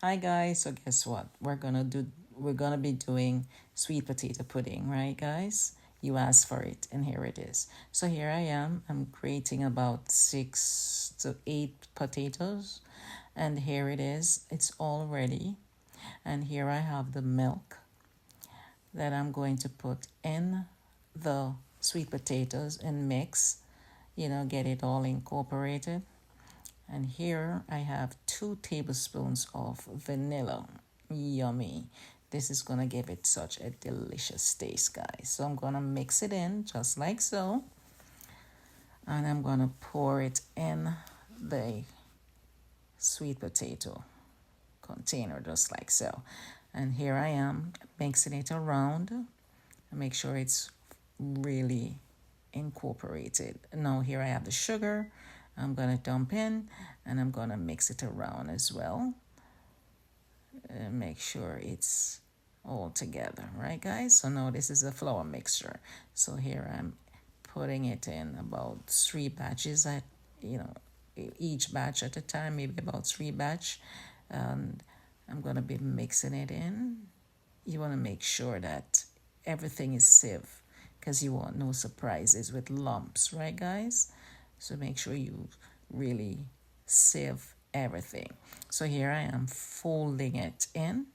Hi guys, so guess what? We're gonna be doing sweet potato pudding, right guys? You asked for it and here it is. So here I am. I'm grating about 6 to 8 potatoes and here it is. It's all ready. And here I have the milk that I'm going to put in the sweet potatoes and mix, get it all incorporated. And here I have 2 tablespoons of vanilla. Yummy. This is going to give it such a delicious taste, guys. So I'm going to mix it in just like so. And I'm going to pour it in the sweet potato container just like so. And here I am mixing it around and make sure it's really incorporated. Now here I have the sugar. I'm gonna dump in and I'm gonna mix it around as well and make sure it's all together, right guys? So now this is a flour mixture. So here I'm putting it in about 3 batches at each batch at a time, maybe about 3 batch. And I'm gonna be mixing it in. You want to make sure that everything is Sieve because you want no surprises with lumps, right guys? So make sure you really sieve everything. So here I am folding it in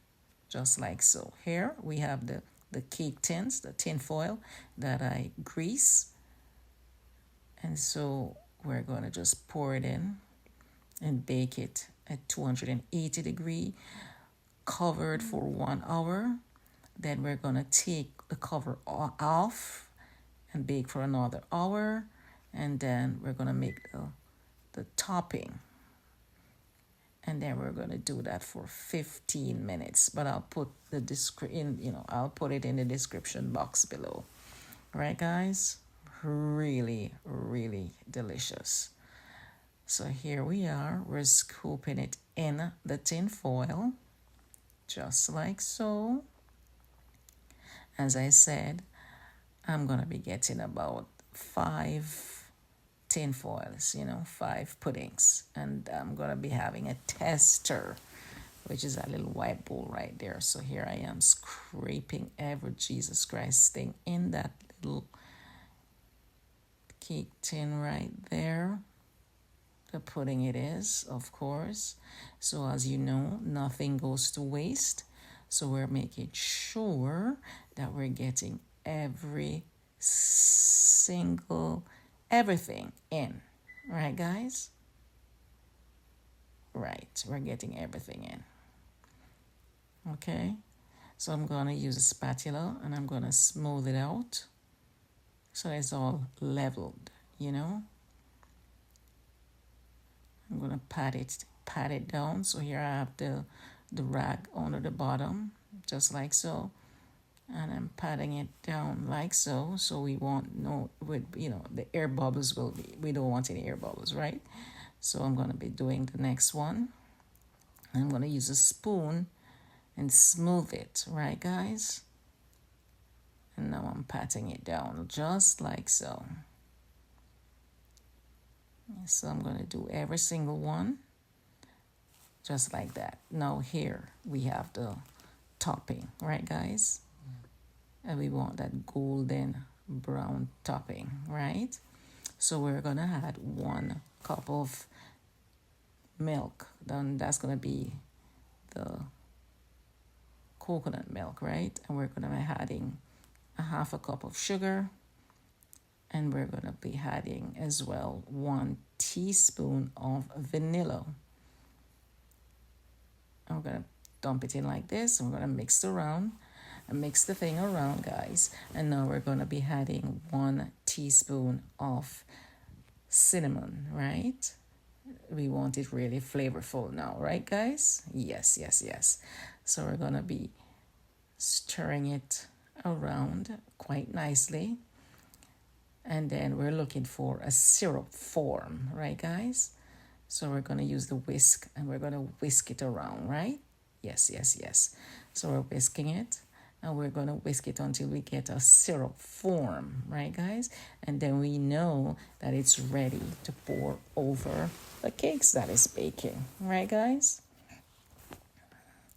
just like so. Here we have the cake tins, the tin foil that I grease. And so we're going to just pour it in and bake it at 280-degree, covered for 1 hour. Then we're going to take the cover off and bake for another hour. And then we're going to make the topping. And then we're going to do that for 15 minutes. But I'll put I'll put it in the description box below. Right, guys? Really, really delicious. So here we are. We're scooping it in the tin foil, just like so. As I said, I'm going to be getting about 5 tin foils, 5 puddings. And I'm going to be having a tester, which is a little white bowl right there. So here I am scraping every Jesus Christ thing in that little cake tin right there. The pudding it is, of course. So as you know, nothing goes to waste. So we're making sure that we're getting everything in. Right, guys? Right, we're getting everything in. Okay? So I'm going to use a spatula and I'm going to smooth it out so it's all leveled. I'm going to pat it down. So here I have the rag under the bottom, just like so. And I'm patting it down like so. So we won't know the air bubbles we don't want any air bubbles, right? So I'm going to be doing the next one. I'm going to use a spoon and smooth it, right guys? And now I'm patting it down just like so. So I'm going to do every single one just like that. Now here we have the topping, right guys? And we want that golden brown topping, right? So we're going to add 1 cup of milk. Then that's going to be the coconut milk, right? And we're going to be adding a 1/2 cup of sugar. And we're going to be adding as well 1 teaspoon of vanilla. And we're going to dump it in like this. And we're going to mix the thing around, guys. And now we're going to be adding 1 teaspoon of cinnamon, right? We want it really flavorful now, right, guys? Yes, yes, yes. So we're going to be stirring it around quite nicely. And then we're looking for a syrup form, right, guys? So we're going to use the whisk and we're going to whisk it around, right? Yes, yes, yes. So we're whisking it and we're going to whisk it until we get a syrup form, right, guys? And then we know that it's ready to pour over the cakes that is baking, right, guys?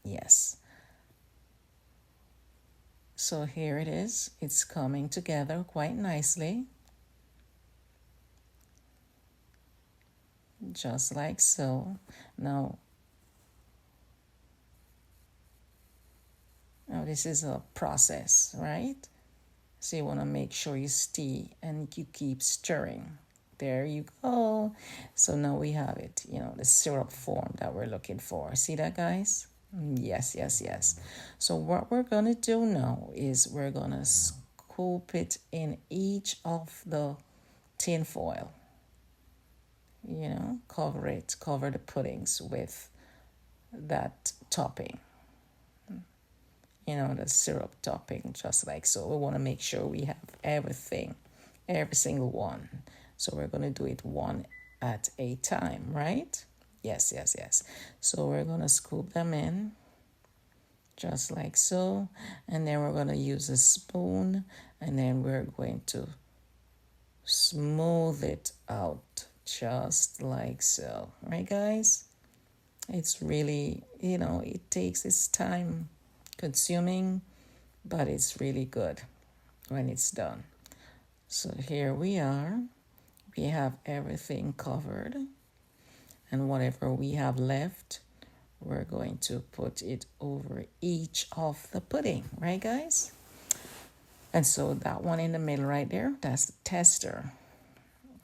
Yes. So here it is. It's coming together quite nicely. Just like so. Now, now this is a process, right? So you want to make sure you stir and you keep stirring. There you go. So now we have it, the syrup form that we're looking for. See that, guys? Yes, yes, yes. So what we're going to do now is we're going to scoop it in each of the tin foil. Cover the puddings with that topping, the syrup topping, just like so. We want to make sure we have everything, every single one. So we're going to do it one at a time, right? Yes, yes, yes. So we're going to scoop them in just like so. And then we're going to use a spoon and then we're going to smooth it out just like so. Right, guys? It's really, it takes its time consuming, but it's really good when it's done. So here we are. We have everything covered. And whatever we have left, we're going to put it over each of the pudding, right, guys? And so that one in the middle right there, that's the tester.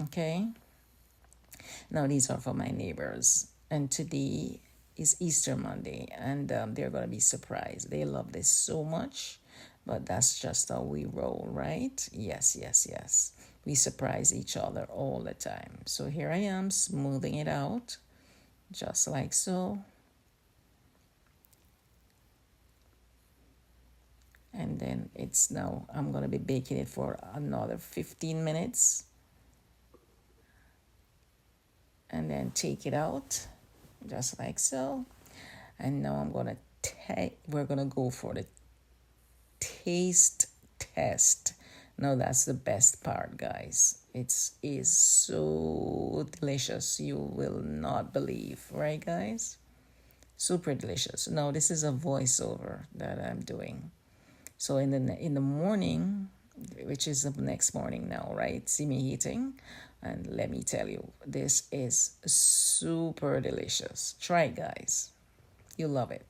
Okay. Now these are for my neighbors. And today is Easter Monday, and they're going to be surprised. They love this so much, but that's just how we roll, right? Yes, yes, yes. We surprise each other all the time. So here I am smoothing it out, just like so. And then it's now, I'm going to be baking it for another 15 minutes. And then take it out, just like so. And now we're going to go for the taste test. Now that's the best part, guys. It is so delicious. You will not believe, right, guys? Super delicious. Now this is a voiceover that I'm doing. So in the morning, which is the next morning now, right? See me eating. And let me tell you, this is super delicious. Try it, guys. You love it.